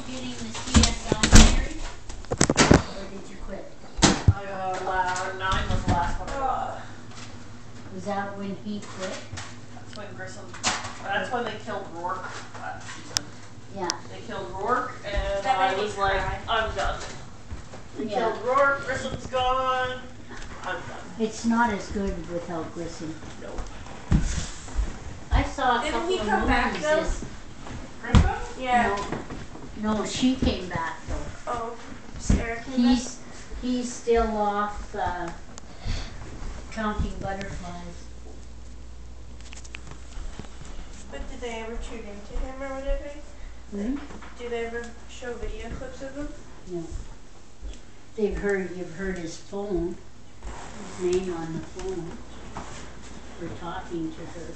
getting the CSI married? Or did you quit? 9 was the last one. Was that when he quit? That's when Grissom. That's when they killed Rourke last season. Yeah. They killed Rourke, and That I made me was like, cry. I'm done. They Yeah. killed Rourke. Grissom's gone. I'm done. It's not as good without Grissom. Nope. I saw a Didn't couple he of come back, movies though? this. Grissom? Yeah. No, she came back though. Oh, Sarah came back? He's still off counting butterflies. But did they ever tune into him or whatever? Hmm? Do they ever show video clips of him? No. You've heard his phone, his name on the phone. We're talking to her.